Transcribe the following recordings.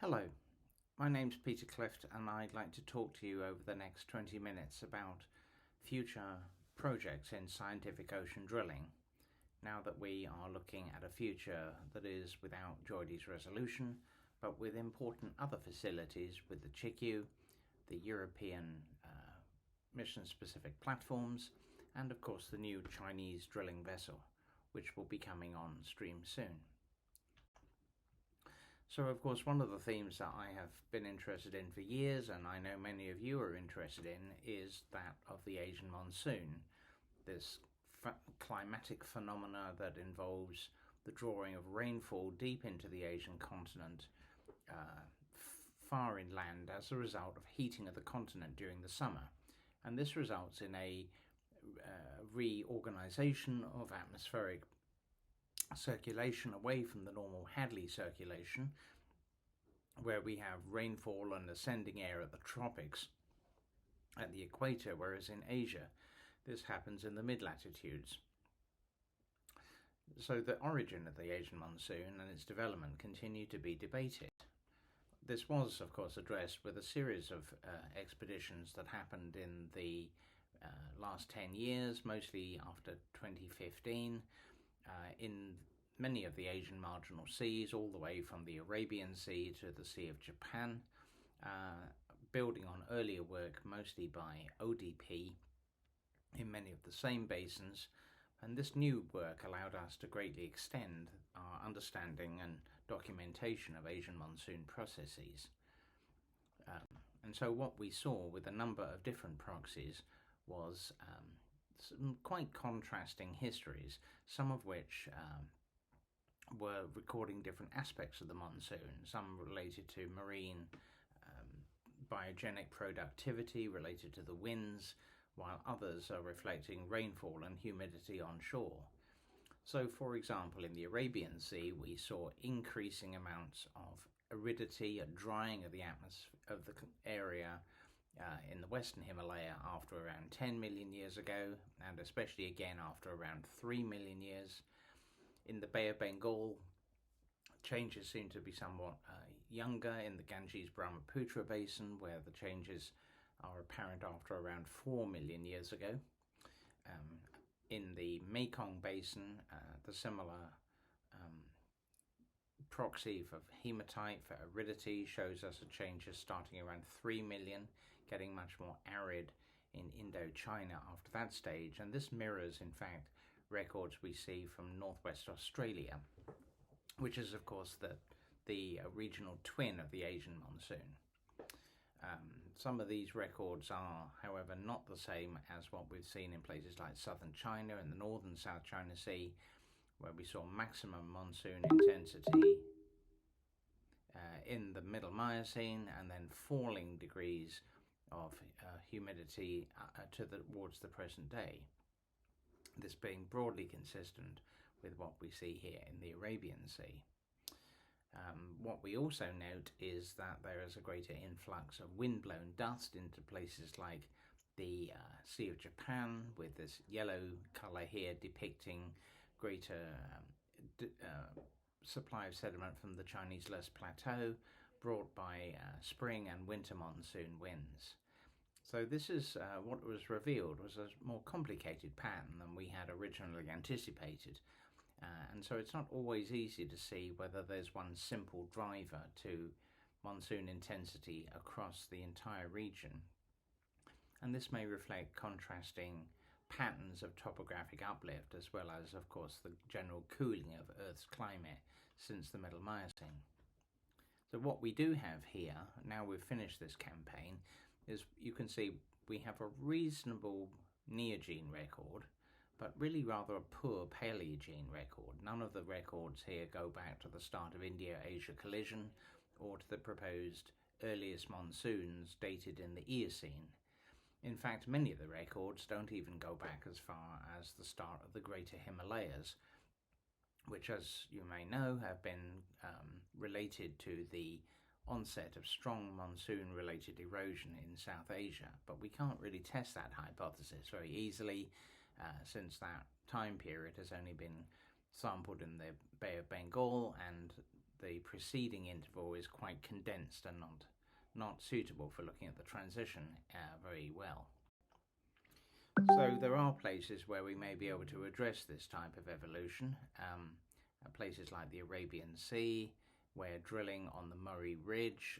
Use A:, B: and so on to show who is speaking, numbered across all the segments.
A: Hello, my name's Peter Clift and I'd like to talk to you over the next 20 minutes about future projects in scientific ocean drilling, now that we are looking at a future that is without JOIDES Resolution, but with important other facilities with the CHICU, the European mission-specific platforms, and of course the new Chinese drilling vessel, which will be coming on stream soon. So of course one of the themes that I have been interested in for years, and I know many of you are interested in, is that of the Asian monsoon, this climatic phenomena that involves the drawing of rainfall deep into the Asian continent, far inland, as a result of heating of the continent during the summer. And this results in a reorganization of atmospheric circulation away from the normal Hadley circulation, where we have rainfall and ascending air at the tropics at the equator, whereas in Asia this happens in the mid-latitudes. So the origin of the Asian monsoon and its development continue to be debated. This was of course addressed with a series of expeditions that happened in the last 10 years, mostly after 2015, in many of the Asian marginal seas, all the way from the Arabian Sea to the Sea of Japan, building on earlier work mostly by ODP in many of the same basins. And this new work allowed us to greatly extend our understanding and documentation of Asian monsoon processes. And so what we saw with a number of different proxies was some quite contrasting histories, some of which were recording different aspects of the monsoon, some related to marine biogenic productivity related to the winds, while others are reflecting rainfall and humidity on shore. So for example, in the Arabian Sea we saw increasing amounts of aridity, a drying of the atmosphere of the area in the Western Himalaya after around 10 million years ago, and especially again after around 3 million years. In the Bay of Bengal, changes seem to be somewhat younger in the Ganges-Brahmaputra basin, where the changes are apparent after around 4 million years ago. In the Mekong basin, the similar proxy for hematite, for aridity, shows us a changes starting around 3 million, getting much more arid in Indochina after that stage. And this mirrors, in fact, records we see from northwest Australia, which is of course the regional twin of the Asian monsoon. Some of these records are, however, not the same as what we've seen in places like southern China and the northern South China Sea, where we saw maximum monsoon intensity in the middle Miocene, and then falling degrees of humidity towards the present day. This being broadly consistent with what we see here in the Arabian Sea. What we also note is that there is a greater influx of wind-blown dust into places like the Sea of Japan, with this yellow colour here depicting greater supply of sediment from the Chinese Loess Plateau, brought by spring and winter monsoon winds. So this is what was revealed was a more complicated pattern than we had originally anticipated. And so it's not always easy to see whether there's one simple driver to monsoon intensity across the entire region. And this may reflect contrasting patterns of topographic uplift, as well as, of course, the general cooling of Earth's climate since the Middle Miocene. So what we do have here, now we've finished this campaign, is you can see we have a reasonable Neogene record, but really rather a poor Paleogene record. None of the records here go back to the start of India-Asia collision or to the proposed earliest monsoons dated in the Eocene. In fact, many of the records don't even go back as far as the start of the Greater Himalayas, which, as you may know, have been related to the onset of strong monsoon-related erosion in South Asia. But we can't really test that hypothesis very easily, since that time period has only been sampled in the Bay of Bengal, and the preceding interval is quite condensed and not suitable for looking at the transition very well. So there are places where we may be able to address this type of evolution, places like the Arabian Sea, where drilling on the Murray Ridge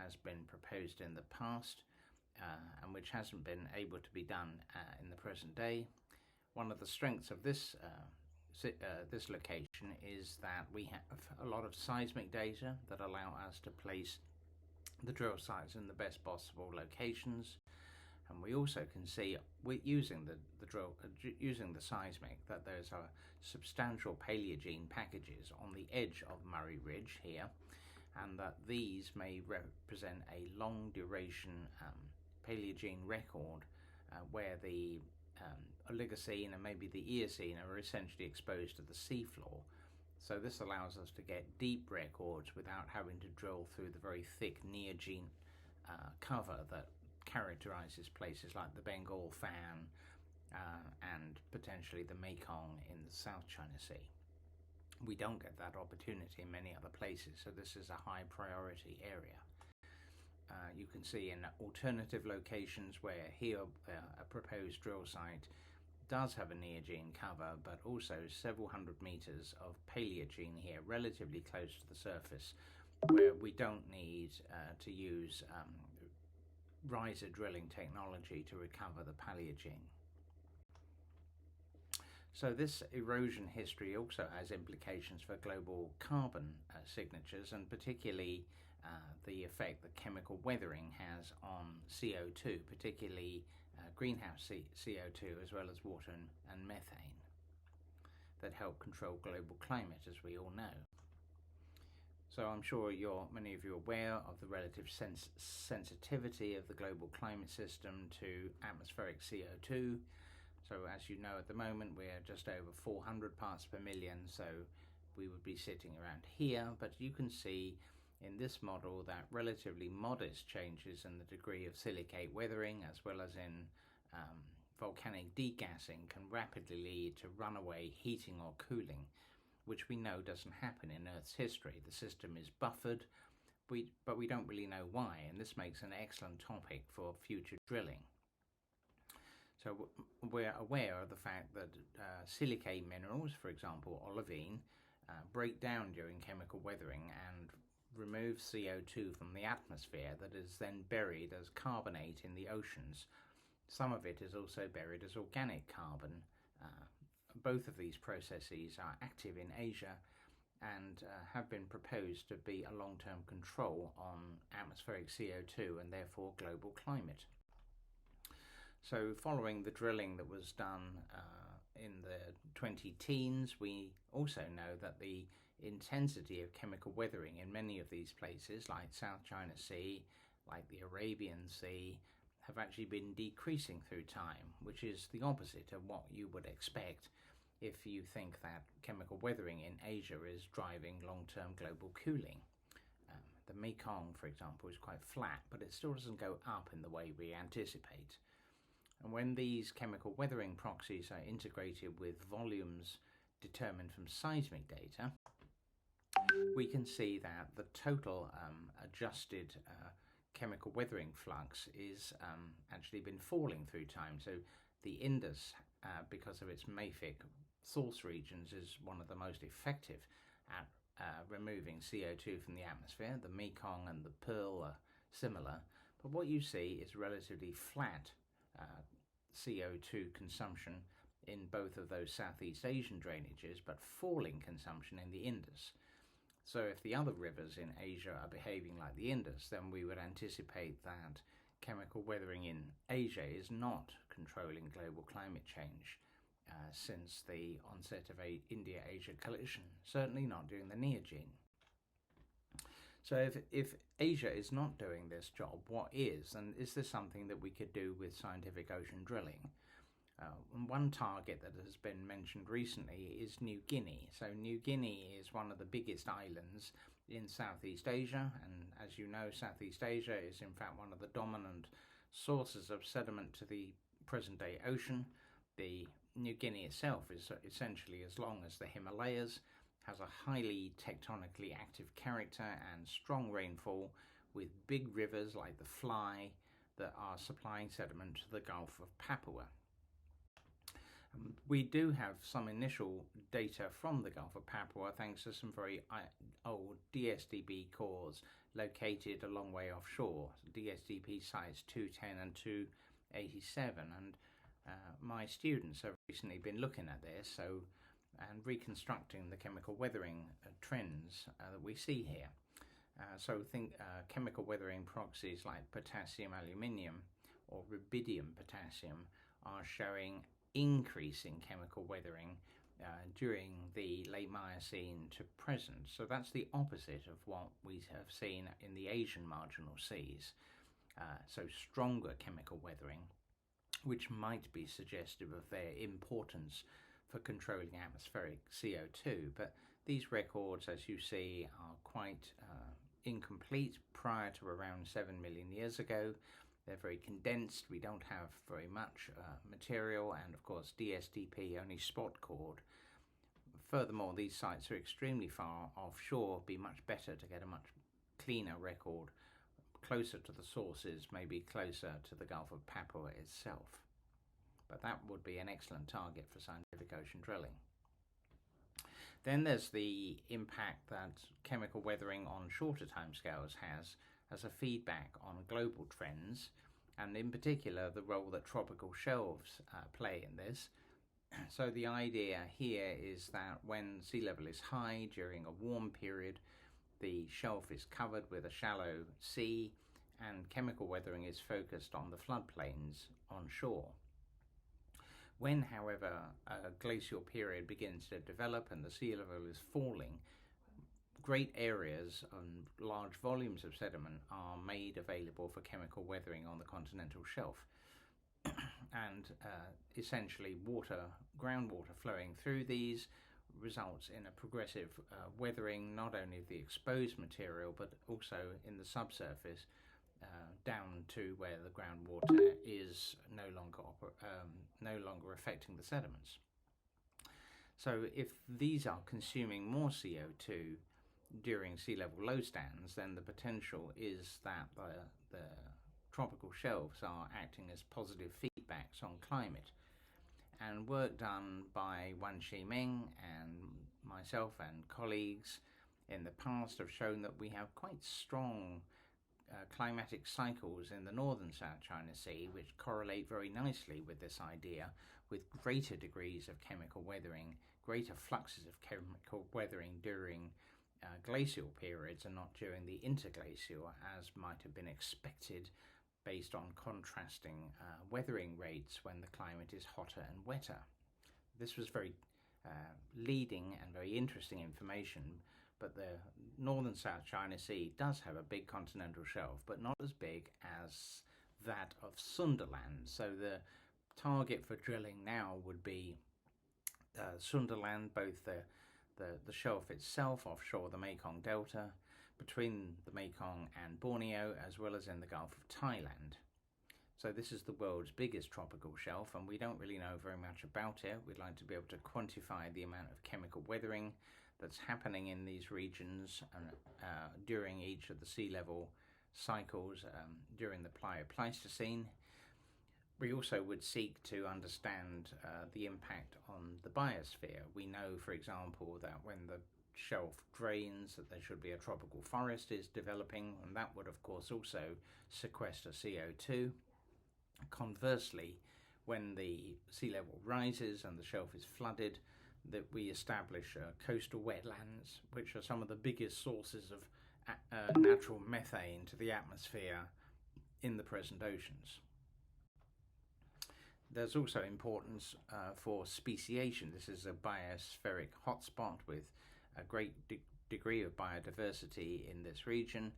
A: has been proposed in the past, and which hasn't been able to be done in the present day. One of the strengths of this location is that we have a lot of seismic data that allow us to place the drill sites in the best possible locations, and we also can see, using the seismic, that there's a substantial Paleogene packages on the edge of Murray Ridge here, and that these may represent a long duration Paleogene record where the Oligocene and maybe the Eocene are essentially exposed to the seafloor. So this allows us to get deep records without having to drill through the very thick Neogene cover that characterizes places like the Bengal Fan and potentially the Mekong in the South China Sea. We don't get that opportunity in many other places, so this is a high priority area. You can see in alternative locations where here a proposed drill site does have a Neogene cover, but also several hundred meters of Paleogene here, relatively close to the surface, where we don't need to use riser drilling technology to recover the Paleogene. So this erosion history also has implications for global carbon signatures, and particularly the effect that chemical weathering has on CO2, particularly greenhouse CO2, as well as water and methane, that help control global climate, as we all know. So I'm sure many of you are aware of the relative sensitivity of the global climate system to atmospheric CO2. So as you know, at the moment we're just over 400 parts per million, so we would be sitting around here, but you can see in this model that relatively modest changes in the degree of silicate weathering, as well as in volcanic degassing, can rapidly lead to runaway heating or cooling, which we know doesn't happen in Earth's history. The system is buffered, but we don't really know why, and this makes an excellent topic for future drilling. So we're aware of the fact that silicate minerals, for example olivine, break down during chemical weathering and remove CO2 from the atmosphere that is then buried as carbonate in the oceans. Some of it is also buried as organic carbon. Both of these processes are active in Asia and have been proposed to be a long-term control on atmospheric CO2 and therefore global climate. So following the drilling that was done in the 2010s, we also know that the intensity of chemical weathering in many of these places, like South China Sea, like the Arabian Sea, have actually been decreasing through time, which is the opposite of what you would expect if you think that chemical weathering in Asia is driving long-term global cooling. The Mekong, for example, is quite flat, but it still doesn't go up in the way we anticipate. And when these chemical weathering proxies are integrated with volumes determined from seismic data, we can see that the total adjusted chemical weathering flux is actually been falling through time. So the Indus, because of its mafic source regions, is one of the most effective at removing CO2 from the atmosphere. The Mekong and the Pearl are similar, but what you see is relatively flat CO2 consumption in both of those Southeast Asian drainages, but falling consumption in the Indus. So if the other rivers in Asia are behaving like the Indus, then we would anticipate that chemical weathering in Asia is not controlling global climate change since the onset of India-Asia collision, certainly not during the Neogene. So if Asia is not doing this job, what is? And is this something that we could do with scientific ocean drilling? One target that has been mentioned recently is New Guinea. So New Guinea is one of the biggest islands in Southeast Asia, and as you know, Southeast Asia is in fact one of the dominant sources of sediment to the present-day ocean. The New Guinea itself is essentially as long as the Himalayas, has a highly tectonically active character and strong rainfall, with big rivers like the Fly that are supplying sediment to the Gulf of Papua. We do have some initial data from the Gulf of Papua thanks to some very old DSDB cores located a long way offshore, DSDB sites 210 and 287, and my students have recently been looking at this and reconstructing the chemical weathering trends that we see here. So think chemical weathering proxies like potassium aluminium or rubidium potassium are showing increasing chemical weathering during the late Miocene to present. So that's the opposite of what we have seen in the Asian marginal seas. So stronger chemical weathering, which might be suggestive of their importance for controlling atmospheric CO2. But these records, as you see, are quite incomplete prior to around 7 million years ago. They're very condensed. We don't have very much material, and of course DSDP only spot cored. Furthermore, these sites are extremely far offshore. It'd be much better to get a much cleaner record closer to the sources, maybe closer to the Gulf of Papua itself. But that would be an excellent target for scientific ocean drilling. Then there's the impact that chemical weathering on shorter timescales has as a feedback on global trends, and in particular the role that tropical shelves play in this. So the idea here is that when sea level is high during a warm period, the shelf is covered with a shallow sea, and chemical weathering is focused on the floodplains on shore. When, however, a glacial period begins to develop and the sea level is falling, great areas and large volumes of sediment are made available for chemical weathering on the continental shelf. And essentially groundwater flowing through these results in a progressive weathering not only of the exposed material but also in the subsurface down to where the groundwater is no longer affecting the sediments. So if these are consuming more CO2 during sea level low stands, then the potential is that the tropical shelves are acting as positive feedbacks on climate. And work done by Wan Shiming and myself and colleagues in the past have shown that we have quite strong climatic cycles in the northern South China Sea, which correlate very nicely with this idea, with greater degrees of chemical weathering, greater fluxes of chemical weathering during glacial periods and not during the interglacial, as might have been expected based on contrasting weathering rates when the climate is hotter and wetter. This was very leading and very interesting information, but the northern South China Sea does have a big continental shelf, but not as big as that of Sunderland. So the target for drilling now would be Sunderland, both the shelf itself offshore the Mekong Delta, between the Mekong and Borneo, as well as in the Gulf of Thailand. So this is the world's biggest tropical shelf, and we don't really know very much about it. We'd like to be able to quantify the amount of chemical weathering that's happening in these regions during each of the sea level cycles during the Pleistocene. We also would seek to understand the impact on the biosphere. We know, for example, that when the shelf drains, that there should be a tropical forest is developing, and that would of course also sequester CO2. Conversely, when the sea level rises and the shelf is flooded, that we establish coastal wetlands, which are some of the biggest sources of natural methane to the atmosphere in the present oceans. There's also importance for speciation. This is a biospheric hotspot with a great degree of biodiversity in this region,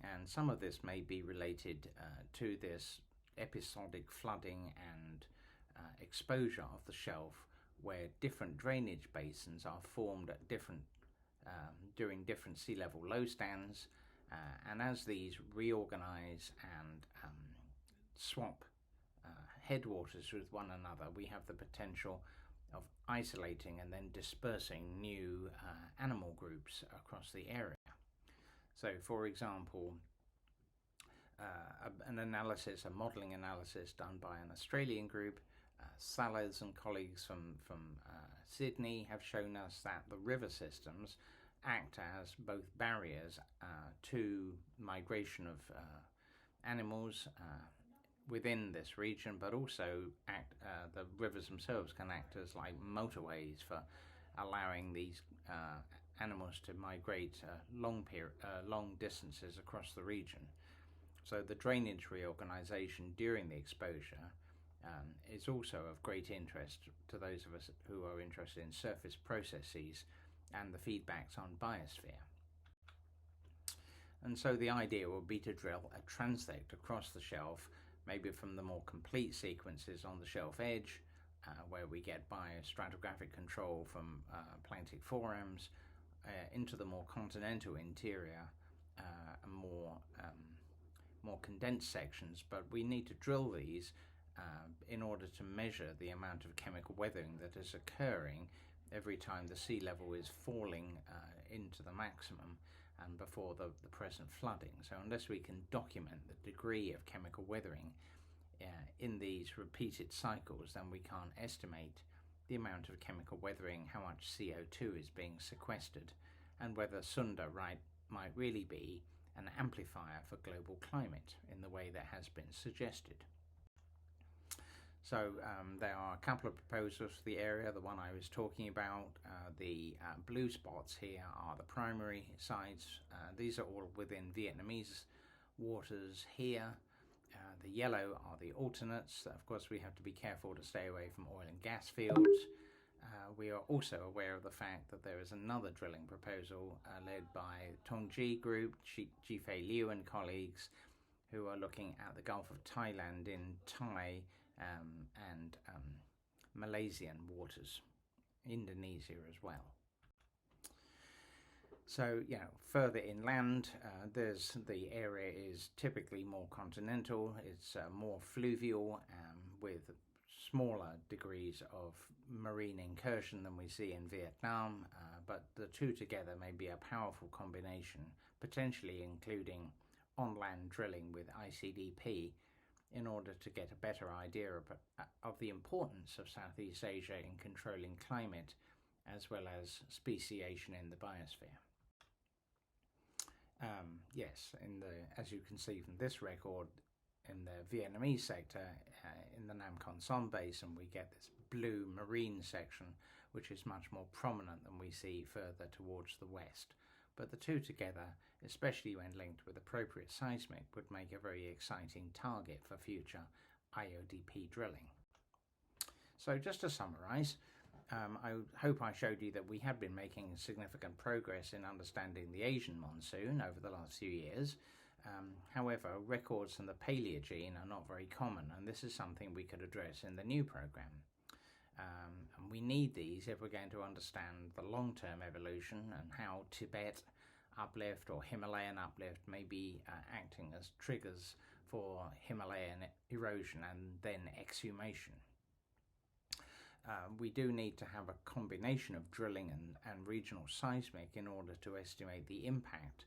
A: and some of this may be related to this episodic flooding and exposure of the shelf, where different drainage basins are formed at during different sea level low stands, and as these reorganize and swap headwaters with one another, we have the potential of isolating and then dispersing new animal groups across the area. So, for example, an analysis, a modelling analysis done by an Australian group, Salas and colleagues from Sydney have shown us that the river systems act as both barriers to migration of animals within this region, but also the rivers themselves can act as like motorways for allowing these animals to migrate long distances across the region. So the drainage reorganisation during the exposure is also of great interest to those of us who are interested in surface processes and the feedbacks on biosphere. And so the idea would be to drill a transect across the shelf, maybe from the more complete sequences on the shelf edge, where we get biostratigraphic control from planktic forams, into the more continental interior and more condensed sections. But we need to drill these in order to measure the amount of chemical weathering that is occurring every time the sea level is falling into the maximum and before the present flooding. So unless we can document the degree of chemical weathering in these repeated cycles, then we can't estimate the amount of chemical weathering, how much CO2 is being sequestered, and whether Sunda might really be an amplifier for global climate in the way that has been suggested. So there are a couple of proposals for the area. The one I was talking about, the blue spots here are the primary sites. These are all within Vietnamese waters here. The yellow are the alternates. Of course, we have to be careful to stay away from oil and gas fields. We are also aware of the fact that there is another drilling proposal led by Tongji Group, Jifei Liu and colleagues, who are looking at the Gulf of Thailand in Thai and Malaysian waters, Indonesia as well. So, further inland, the area is typically more continental. It's more fluvial with smaller degrees of marine incursion than we see in Vietnam, but the two together may be a powerful combination, potentially including on-land drilling with ICDP in order to get a better idea of the importance of Southeast Asia in controlling climate as well as speciation in the biosphere. As you can see from this record, in the Vietnamese sector, in the Nam Con Son Basin, we get this blue marine section, which is much more prominent than we see further towards the west. But the two together, especially when linked with appropriate seismic, would make a very exciting target for future IODP drilling. So just to summarise, I hope I showed you that we have been making significant progress in understanding the Asian monsoon over the last few years. However, records from the Paleogene are not very common, and this is something we could address in the new programme. And we need these if we're going to understand the long-term evolution and how Tibet uplift or Himalayan uplift may be acting as triggers for Himalayan erosion and then exhumation. We do need to have a combination of drilling and regional seismic in order to estimate the impact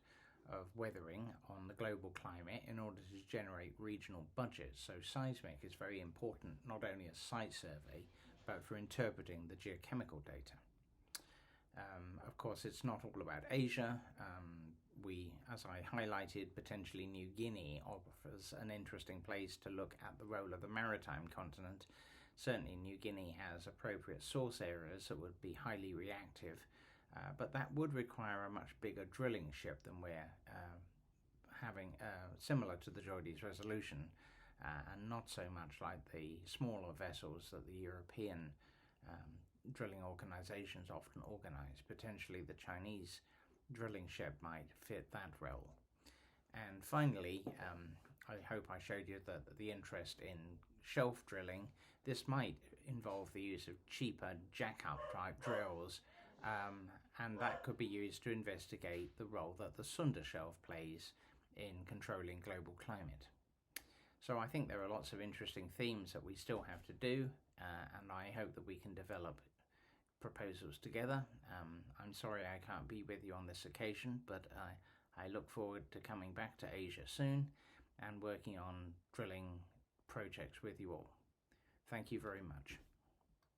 A: of weathering on the global climate in order to generate regional budgets. So seismic is very important, not only as site survey, but for interpreting the geochemical data. Of course, it's not all about Asia. As I highlighted, potentially New Guinea offers an interesting place to look at the role of the maritime continent. Certainly New Guinea has appropriate source areas that would be highly reactive, but that would require a much bigger drilling ship than we're having, similar to the JOIDES Resolution, and not so much like the smaller vessels that the European drilling organizations often organize. Potentially the Chinese drilling ship might fit that role. And finally, I hope I showed you that the interest in shelf drilling. This might involve the use of cheaper jack-up type drills, and that could be used to investigate the role that the Sunda Shelf plays in controlling global climate. So I think there are lots of interesting themes that we still have to do, and I hope that we can develop proposals together. I'm sorry I can't be with you on this occasion, but I look forward to coming back to Asia soon and working on drilling projects with you all. Thank you very much.